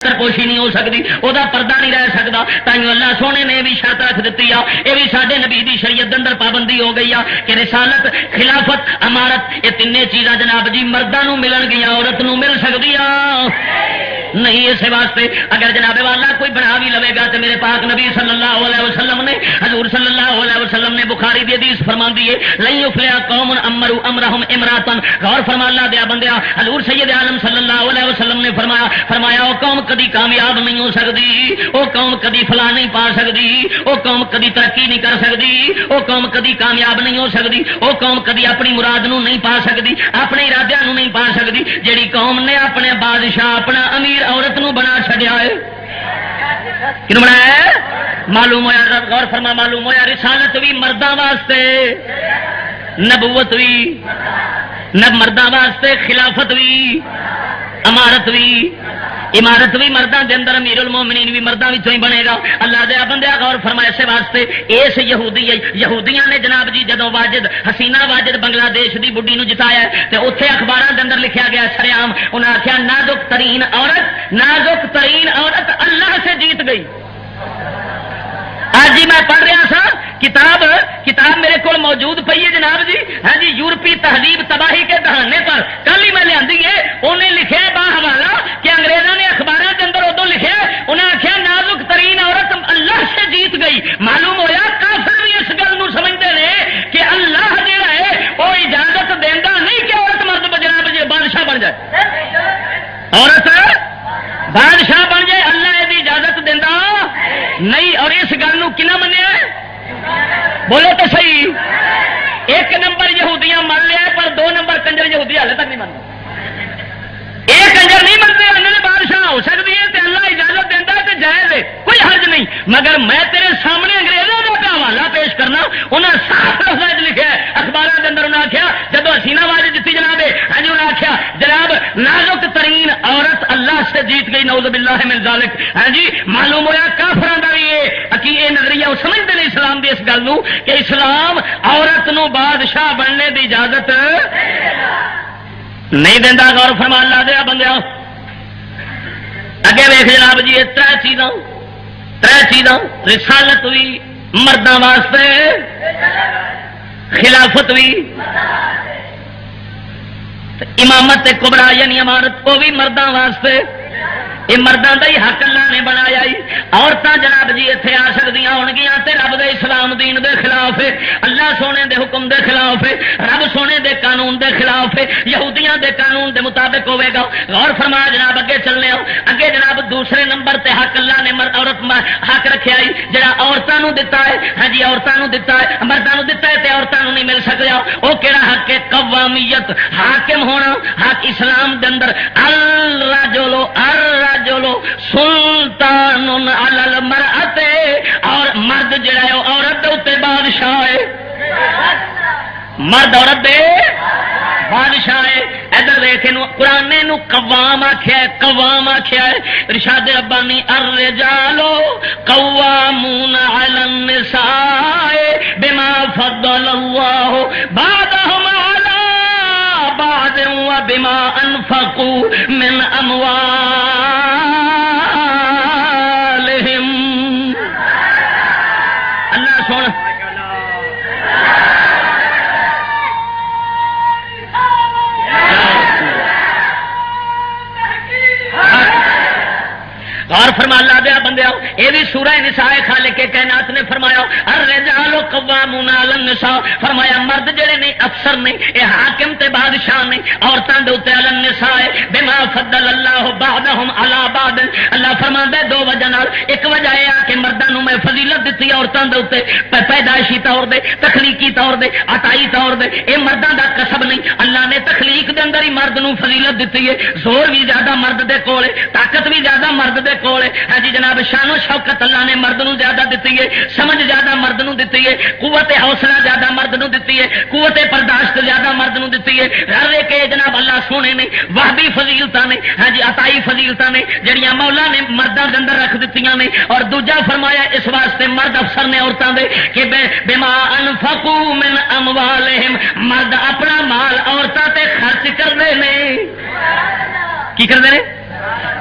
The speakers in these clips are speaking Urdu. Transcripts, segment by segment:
پوشی نہیں ہو سکتی، وہ پردہ نہیں رہ سکتا. تائیوں اللہ سونے نے بھی شرط رکھ دیتی ہے، یہ بھی سارے نبی دی شریعت اندر پابندی ہو گئی ہے کہ رسالت، خلافت، امارت یہ تین چیزاں جناب جی مردوں ملن گیا، عورت نو مل سکتی نہیں. اس واسطے اگر جناب والا کوئی بنا بھی لوے گا تو میرے پاک نبی صلی اللہ علیہ وسلم نے، حضور صلی اللہ علیہ وسلم نے بخاری دی حدیث فرما دی ہے لن یفلح قوم امروا امرهم امراتا. غور فرما اللہ دیا بندیا، حضور سید عالم صلی اللہ علیہ وسلم نے فرمایا وہ قوم کدی کامیاب نہیں ہو سکتی، وہ قوم کدی فلاح نہیں پا سکتی، وہ قوم کدی ترقی نہیں کر سکتی، وہ قوم کدی کامیاب نہیں ہو سکتی، وہ قوم کدی اپنی مراد نو نہیں پا سکتی، اپنے ارادے نو نہیں پا سکتی جیڑی قوم نے اپنے بادشاہ، اپنا امیر عورت نو بنا چھڈیا ہے. کیوں بنایا ہے؟ معلوم ہوا، غور فرما، معلوم ہوا رسالت بھی مرداں واسطے، نبوت بھی مرداں واسطے، خلافت بھی، امارت بھی، عمارت بھی مردوں کے اندر، امیر المومنین بھی مردوں ہی بنے گا. اللہ دیا بندیا غور فرمایا اسے واسطے اس یہودیاں نے جناب جی جدو واجد حسینہ واجد بنگلہ دیش دی بڈی نو جتایا تے اوتھے اخباراں دے اندر لکھیا گیا سریام، انہاں آخیا نازک ترین عورت اللہ سے جیت گئی. آج جی میں پڑھ رہا سا کتاب میرے کو موجود پئی ہے جناب جی، ہاں جی، یورپی تہذیب تباہی کے دہانے پر، کل ہی میں لیا انہیں لکھے با حوالہ کہ انگریزوں نے اخباروں کے اندر ادو لکھے، انہیں آخیا نازک ترین عورت اللہ سے جیت گئی. معلوم ہوا کافر بھی اس گل کو سمجھتے ہیں کہ اللہ جہاں ہے وہ اجازت دینا نہیں کہ عورت مرد جناب جی بادشاہ بن جائے، عورت بادشاہ بن جائے، اللہ یہ اجازت دینا نہیں. اور اس گل کنا منیا؟ بولو تو صحیح. ایک نمبر یہودیاں مان لیا پر 2 نمبر کنجر یہودی ہالے تک نہیں مانتے. ایک کنجر نہیں منتے انہوں نے بادشاہ ہو سکتی ہے تو اللہ اجازت دینا ہے تو جائز ہے، کوئی حرج نہیں. مگر میں تیرے سامنے انگریزوں کا حوالہ پیش کرنا، انہیں صاف لفظ لکھا ہے اخباروں کے اندر. انہیں آخیا جب حسینہ واجد جیتی جناب ہے، ہاں جی، انہیں آخیا جناب نازک ترین عورت اللہ سے جیت گئی، نعوذ باللہ من ذالک. ہاں جی، معلوم ہوا کافراں دا بھی یہ نظریہ وہ سمجھتے ہیں اسلام دی اس گل کہ اسلام عورت نو بادشاہ بننے دی اجازت نہیں دینا. غور فرما اللہ دیا بندیا. اگے ویخ جناب جی تر چیزاں رسالت بھی مردوں واسطے، خلافت بھی، امامت کبرا یعنی امارت وہ بھی مردوں واسطے. یہ مردوں کا ہی حق اللہ نے بنایا. عورتیں جناب جی اتنے آ سکتی ہون گیا تے رب دے اسلام دین دے خلاف ہے، اللہ سونے دے حکم دے خلاف ہے، رب سونے دے قانون دے خلاف ہے، یہودیاں دے قانون دے مطابق ہوے گا. غور فرما جناب اگے چلنے آؤ. اگے جناب دوسرے نمبر تے حق اللہ نے عورت حق رکھا ہے جڑا عورتوں دتا ہے. ہاں جی، عورتوں دتا ہے، مردوں دتا ہے تے عورتوں نہیں مل سکتا. وہ کہڑا حق ہے؟ قوامیت، حاکم ہونا. حق اسلام دے اندر الرجل سلطان علی المرأۃ، اور مرد جڑا ہے عورت دے اوتے بادشاہ ہے. مرد عورت دے بادشاہ ہے. ادھر دیکھے قرآن نو قوام آخیا ہے، قوام آخیا ہے. ارشاد ربانی الرجال قوامون علی النساء بما فضل اللہ بعضهم علی بعض وبما انفقوا من اموالهم. اللہ سن غور فرما اللہ دیا بندیا. یہ بھی سورہ نساء خالق کے کائنات نے فرمایا الرجال قوامون علی النساء، فرمایا مرد جڑے نے افسر نے، یہ حاکم تے بادشاہ نے عورتاں دے اوتے علی النساء بما فضل اللہ بعضهم علی بعض. اللہ فرماندا ہے 2 وجہ نال. ایک وجہ یہ کہ مرداں نو میں فضیلت دتی عورتاں دے اوتے، پیدائشی طور دے، تخلیقی طور دے، عطائی طور دے. یہ مرداں دا کسب نہیں، اللہ نے تخلیق دے اندر ہی مرد نو فضیلت دتی ہے. زور بھی زیادہ مرد دے کول ہے، طاقت بھی زیادہ مرد دے کول ہے. ہاں جی جناب شان و شوکت اللہ نے مرد نو زیادہ دیتی ہے، سمجھ زیادہ مرد نو دیتی ہے، قوت حوصلہ زیادہ مرد نو دیتی ہے، قوت برداشت زیادہ مرد نو دیتی ہے. رلے کے جناب اللہ سونے نے وہبی فضیلتاں نے، ہاں جی عطائی فضیلتاں نے جڑیاں مولا نے مرداں دے اندر رکھ دتیاں نے. اور دوجا فرمایا اس واسطے مرد افسر نے عورتاں دے کہ بما انفقوا من اموالہم، مرد اپنا مال عورتاں تے خرچ کردے نے. کی کردے نے؟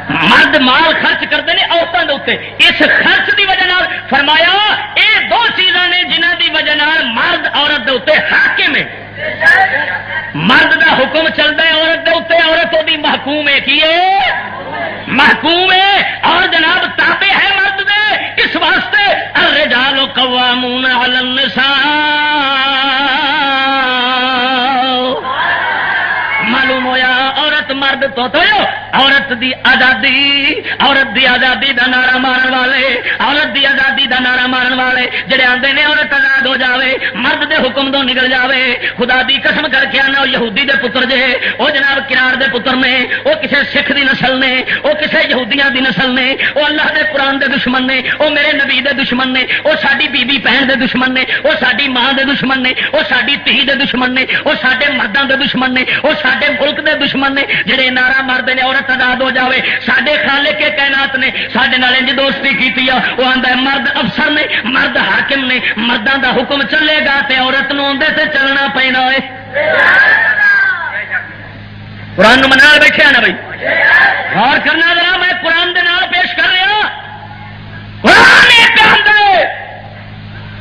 مرد مال خرچ کرتے ہیں عورتوں کے اتنے، اس خرچ کی وجہ فرمایا یہ دو چیزاں نے جنہ کی وجہ مرد عورت کے اتنے حاکم ہے. مرد دا حکم چلتا ہے عورت کے اتنے، عورت وہ محکوم ہے، کی محکوم ہے اور جناب تابع ہے مرد دے. اس واسطے الرجال قوامون علی النساء. معلوم ہویا عورت مرد تو عورت دی آزادی دا نعرہ مارن والے، عورت دی آزادی دا نعرہ مارن والے جڑے آندے نے عورت آزاد ہو جاوے، مرد دے حکم تو نکل جاوے. خدا دی قسم کر کے آنا یہودی دے پتر جے، وہ جناب کنار دے پتر نے، وہ کسے سکھ دی نسل نے، وہ کسے یہودیاں دی نسل نے، وہ اللہ دے قرآن دے دشمن نے، وہ میرے نبی دے دشمن نے، وہ ساڈی بی بی بہن دے دشمن نے، وہ ساڈی ماں دے دشمن نے، وہ ساڈی دھی دے دشمن نے، وہ ساڈے مرداں دے دشمن نے، وہ ساڈے ملک دے دشمن نے جڑے نعرہ مارتے ہیں عورت آزاد ہو جاوے. ساڈے خالق کے کائنات نے ساڈے نال انج دوستی کیتی ہے، وہ آندا ہے مرد افسر نے، مرد حاکم نے، مرداں دا حکم چلے گا تے عورت نوں اندے تے چلنا پینا ہے. قرآن منال بیٹھے نا بھائی، غور کرنا ذرا، میں قرآن دے نال پیش کر رہا. قرآن کہندا ہے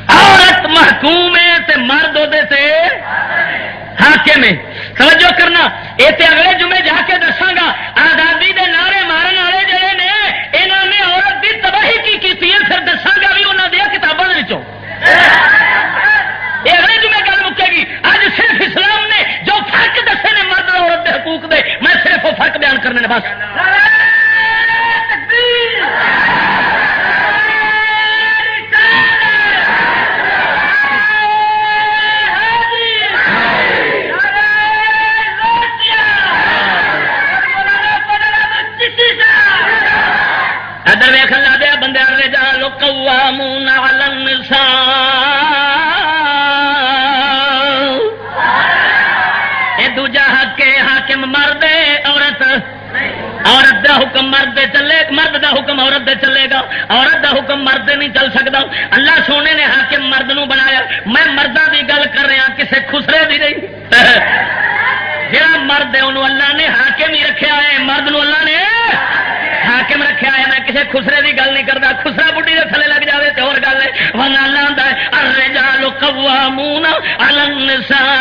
عورت محکوم ہے تے مرد اودے تے حاکم ہے. توجہ کرنا، یہ تے اگلے جمعے جا کے دساں گا. آزادی دے نعرے مارن والے جڑے نے انہوں نے عورت دی تباہی کی کیتی ہے، پھر دساں گا بھی انہوں دیا کتابوں کے وچوں. یہ اگلے جمعے گل مکے گی. اج صرف اسلام نے جو فرق دسے نے مرد اور عورت کے حقوق دے، میں صرف وہ فرق بیان کرنے نے بس. ادھر ویخ لا دیا بندے الرجال قوامون علی النساء. یہ دوجا حق ہے، حاکم مرد عورت، عورت دا حکم مرد دے چلے، مرد دا حکم عورت دے چلے گا، عورت دا حکم مرد دے نہیں چل سکتا. اللہ سونے نے حاکم مرد نو بنایا. میں مردوں کی گل کر رہا، کسے خسرے دی نہیں. جہاں مرد ہے انہوں اللہ نے حاکم ہی رکھا ہے، مرد نو اللہ نے حاکم رکھا ہے. میں کسی خسرے کی گل نہیں کرتا، خسرا بڈی کے تھلے لگ جائے تو اور گل ہے. ورنہ اللہ آتا ہے الرجال قوامون علی النساء.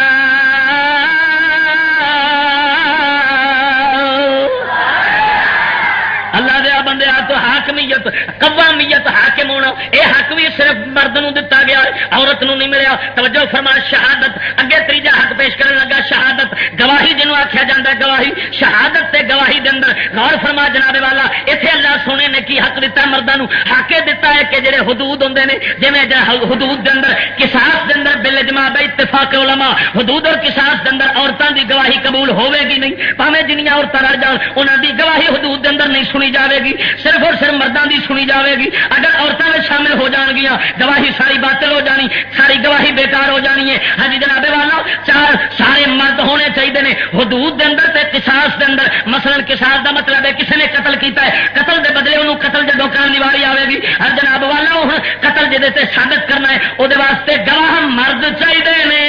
اللہ دیا بندے تو حاکمیت، قوامیت، حاکم ہونا، یہ حق بھی صرف مرد نو دتا گیا، عورت نو نہیں ملیا. توجہ فرما، شہادت اگے تیجا حق پیش کرنے لگا. شہادت گواہی جنوں آخیا جاتا ہے، گواہی شہادت تے گواہی دے اندر غور فرما جناب والا. اتنے اللہ سونے نے کی حق دیتا ہے مردوں، حق دیتا ہے کہ جڑے حدود ہوندے نے، جویں حدود دے اندر قصاص دے اندر بالاجماع اتفاق علماء، حدود اور قصاص دے اندر عورتوں دی گواہی قبول ہوے گی نہیں. پاویں جنیاں عورتاں رہ جان انہاں دی گواہی حدود دے اندر نہیں سنی جاوے گی، صرف اور صرف مردوں دی سنی جاوے گی. اگر عورتوں میں شامل ہو جان گیا گواہی ساری باطل ہو جانی، ساری گواہی بیکار ہو جانی ہے. ہاں جی جناب والا، چار سارے مرد ہونے چاہیے نے حدود دے اندر تے قصاص دے اندر. مثلا قصاص دا مطلب ہے کسی نے قتل کیتا ہے، قتل دے بدلے انہوں قتل جدوں کرن دی واری آوے گی. ہر جناب والا وہ قتل جدے تے ثابت کرنا ہے، وہ واسطے گواہ مرد چاہیے نے.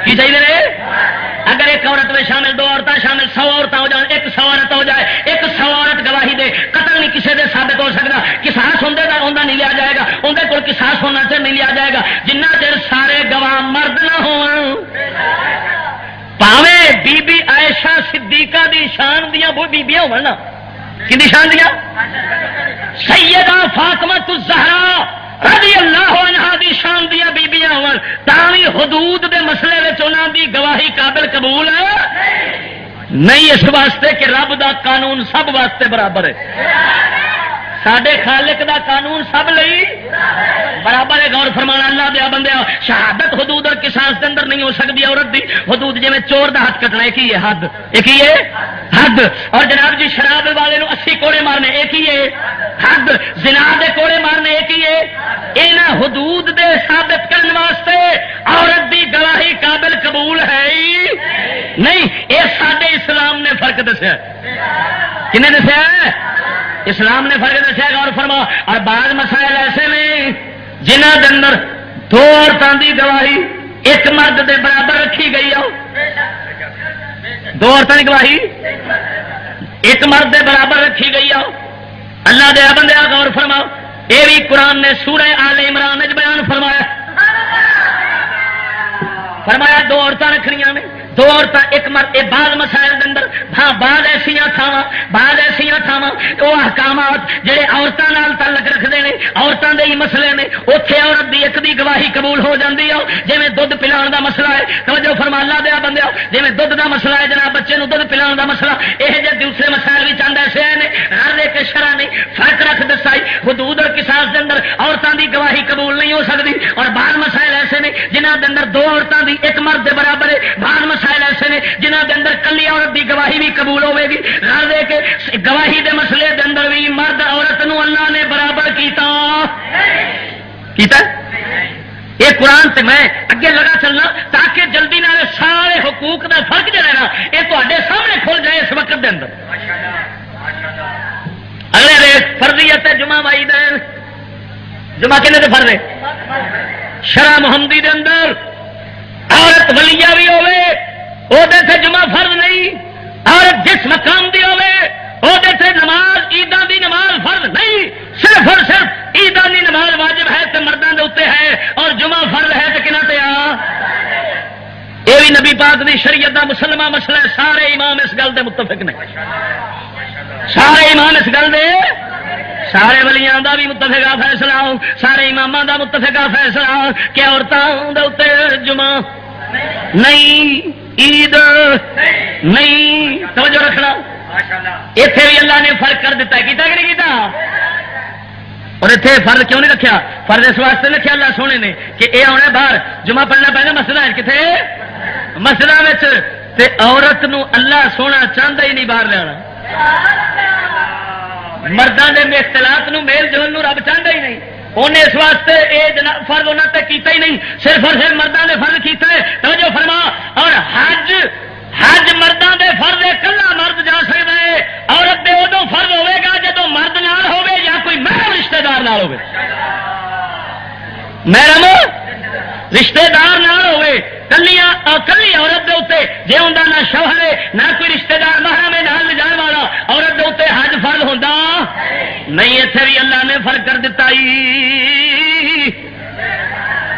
کی چاہیے نے؟ اگر ایک عورت میں شامل دو عورتیں شامل 100 عورتیں ہو جائیں، 100 عورت ہو جائے، 100 عورت گواہی دے، قتل نہیں کسی دے ثابت ہو سکتا. قصاص ہوندے دا اوندا نہیں لیا جائے گا، اندر کول قصاص ہونا چاہیے نہیں لیا جائے گا جنہ چر سارے گواہ مرد نہ ہون. پاویں بی بی عائشہ صدیقہ دی شان دیاں وہ بیبیاں ہون نا، کدی شان دیاں؟ سیدہ فاطمہ الزہرا رضی اللہ عنہا دی شان دیا بیبیاں ہون، تاوی حدود دے مسئلے وچ انہاں دی گواہی قابل قبول ہے نہیں. اس واسطے کہ رب دا قانون سب واسطے برابر ہے، ساڈے خالق دا قانون سب لئی برابر ہے. غور فرمانا اللہ دیا بندیا، شہادت حدود اور قصاص دے اندر نہیں ہو سکتی. عورت دی حدود جویں چور دا ہاتھ کٹنا ایک ہی ہے حد، ایک ہی ہے حد. اور جناب جی شراب والے نو 80 کوڑے مارنے ایک ہی ہے حد. زنا دے کوڑے مارنے ایک ہی ہے. انہاں حدود دے ثابت کرنے واسطے عورت دی گواہی قابل قبول ہے ہی نہیں. یہ ساڈے اسلام نے فرق دسیا. کنے دسیا؟ اسلام نے فرق دسیا. غور فرما. اور بعض مسائل ایسے نے جنہ کے اندر 2 عورتوں کی گواہی ایک مرد دے برابر رکھی گئی ہے. 2 عورتوں کی گواہی ایک مرد دے برابر رکھی گئی آ اللہ دے بندے غور فرماؤ یہ بھی قرآن نے سورہ آل عمران میں بیان فرمایا دو عورتیں رکھنیاں نے دو عورتیں ایک مرد یہ بعض مسائل کے اندر ہاں بعض ایسا تھاواں وہ احکامات جہے عورتوں تعلق رکھتے ہیں عورتوں کے ہی مسئلے نے اتنے عورت کی ایک دی گواہی قبول ہو جاتی ہے جی دھد پلان کا مسئلہ ہے توجہ فرما اللہ دیا بندے جی دھد کا مسئلہ ہے جناب بچے کو دھد پلان کا مسئلہ یہ جی دوسرے مسائل بھی چاہتا ایسے ہیں ہر ایک شرح نے فرق رکھ دسائی حدود اور قصاص کے اندر عورتوں کی گواہی قبول نہیں ہو سکتی اور بعض مسائل ایسے نے جنہ کے اندر دو عورتوں کی ایک مرد کے برابر ہے بعض مسائل ایسے نے جنہ کے اندر کلی عورت کی گواہی بھی قبول ہوے گی رل دے کے گواہی دے مسئلے کے اندر بھی مرد عورت نو اللہ نے برابر کیتا یہ قرآن سے میں اگے لگا چلنا تاکہ جلدی نہ سارے حقوق کا فرق جڑا نا یہ تے سامنے کھل جائے اس وقت کے اندر اگلے ریس فرضیت جمعہ وائی دین جمعہ کنے فرض ہے شرع محمدی دے اندر عورت ولیہ بھی ہوے وہ جمعہ فرض نہیں عورت جس مقام دی ہوے وہ نماز عیداں دی نماز فرض نہیں صرف اور صرف عیداں دی نماز واجب ہے تو مردوں کے اتنے ہے اور جمعہ فرض ہے تو کنہ تے یہ بھی نبی پاک دی شریعت دا مسلمہ مسئلہ ہے سارے امام اس گل دے متفق نے سارے امام اس گل دے سارے ولیاں دا بھی متفقہ فیصلہ سارے اماماں دا متفقہ فیصلہ کہ عورتوں دے اوتے جمعہ نہیں عید نہیں توجہ رکھنا اتنے بھی اللہ نے فرق کر دیتا ہے کیتا کہ نہیں کیتا اور اتنے فرض کیوں نہیں رکھا فرض اس واسطے رکھا اللہ سونے نے کہ یہ آنا باہر جمعہ پڑھنا پہنا مسجد ہے کتنے مسجد عورت نو اللہ سونا چاہتا ہی نہیں باہر لینا مردوں کے اختلاط نو میل جول رب چاہتا ہی نہیں انہیں اس واسطے یہ فرض انہوں نے کیتا ہی نہیں صرف اور صرف مردوں نے فرض کیتا ہے توجہ فرما اور حج مردوں کے فرض کلا مرد جا سکتا ہے عورت دے ادو فرض ہوے گا جدو مرد نال ہوے یا کوئی محرم رشتے دار نال ہوے محرم رشتے دار نال ہوے کلی عورت دے اتنے جی انہوں نہ شوہر ہے نہ کوئی رشتے دار محرم ہے نال لے جان والا عورت دے اتنے حج فرض ہوتا نہیں اتنے بھی اللہ نے فرق کر دیتا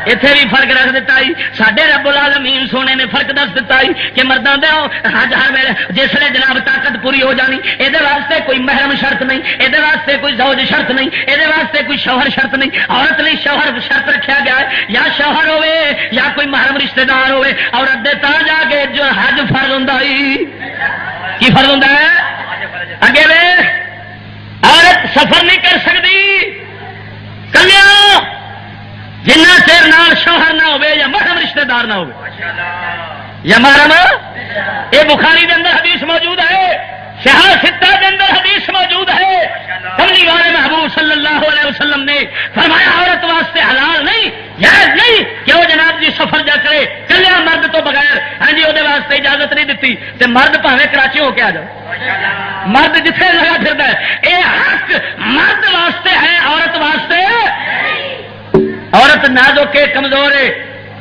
اتنے بھی فرق رکھ دیتا سڈے رب العالمین سونے نے فرق دس دیتا کہ مردوں دے حج ہر ویلے جسے جناب طاقت پوری ہو جانی یہ واسطے کوئی محرم شرط نہیں یہ واسطے کوئی زوج شرط نہیں یہ واسطے کوئی شوہر شرط نہیں عورت نہیں شوہر شرط رکھا گیا ہے یا شوہر ہوے یا کوئی محرم رشتے دار ہوے عورت دے تا جا کے جو حج فرض ہوتا کی فرض ہوتا ہے اگے وے عورت سفر نہیں کر سکتی کلیا جنہ چیر نال شوہر نہ ہوے یا محرم رشتے دار نہ ہوے یا محرم یہ بخاری کے اندر حدیث موجود ہے شہر ستہ کے اندر حدیث موجود ہے کملی والے محبوب صلی اللہ علیہ وسلم نے فرمایا عورت واسطے حلال نہیں جائز نہیں کہ وہ جناب جی سفر جا کرے کلیا مرد تو بغیر ہاں جی وہ واسطے اجازت نہیں دیتی تے مرد پاویں کراچی ہو کے آ جاؤ مرد جتنے لگا پھرتا ہے یہ حق مرد واسطے ہے عورت واسطے عورت نازک کے کمزور ہے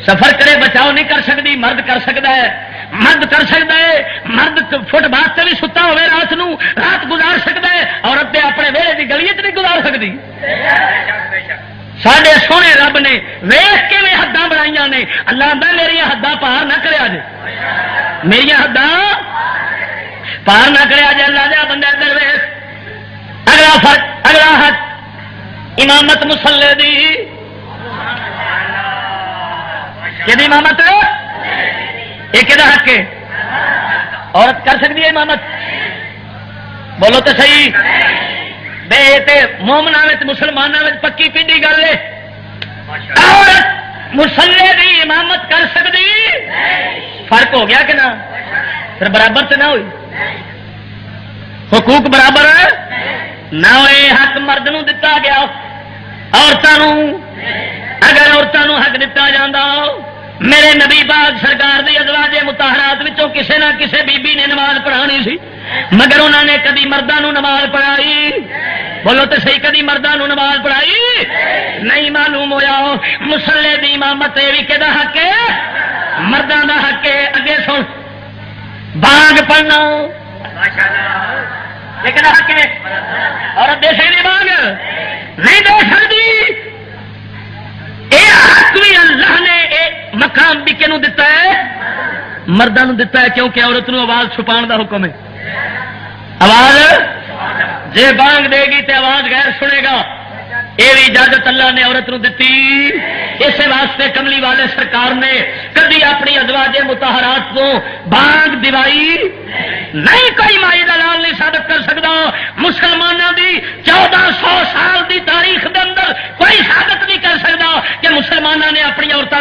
سفر کرے بچاؤ نہیں کر سکتی مرد کر سکتا ہے مرد کر سکتا ہے مرد فٹ باتھ سے بھی ستا ہوئے رات گزار سکتا ہے عورت اپنے ویڑے کی گلی نہیں گزار سکتی ساڈے سونے رب نے ویخ کے میں حداں بنائی نے اللہ آدھا میری حداں پار نہ کرے جے میری حداں پار نہ کرے جے اللہ دیا بندہ ادھر ویخ اگلا فرق اگلا حق امامت مسلے دی کہ امامت یہ کہ حق ہے عورت کر سکتی ہے امامت بولو تو صحیح بے مومنا مسلمانوں میں پکی پیڈی گل ہے عورت مسلے کی امامت کر سکتی فرق ہو گیا کہ نہ پھر برابر تو نہ ہوئی حقوق برابر نہ ہوئے حق مرد نو دتا گیا عورتوں اگر عورتوں حق دتا جاندہ میرے نبی پاک سرکار دی ازواج مطہرات وچوں کسے نہ کسے بی بی نے نماز پڑھانی سی مگر انہوں نے کدی مردوں نماز پڑھائی بولو تو صحیح کدی مردوں نماز پڑھائی نہیں معلوم ہویا مسلے دی امامت یہ بھی کہدا حق ہے مردوں دا حق ہے اگے سن بانگ پڑھنا لیکن حق میں عورت دے سکتی بانگ نہیں دے سکتی. یہ حق بھی اللہ نے مقام بھی کنوں دتا ہے مردوں نو دتا ہے کیونکہ عورت نو آواز چھپان دا حکم ہے. آواز جے بانگ دے گی تے آواز غیر سنے گا یہ بھی اجازت اللہ نے عورت نو دتی. اس واسطے کملی والے سرکار نے کبھی اپنی ازواج مطہرات کو بانگ دوائی نہیں. کوئی مائی دلال نہیں ثابت کر سکتا. مسلمانوں دی 1400 سال دی تاریخ دے اندر کوئی ثابت نہیں کر سکتا کہ مسلمانوں نے اپنی عورتوں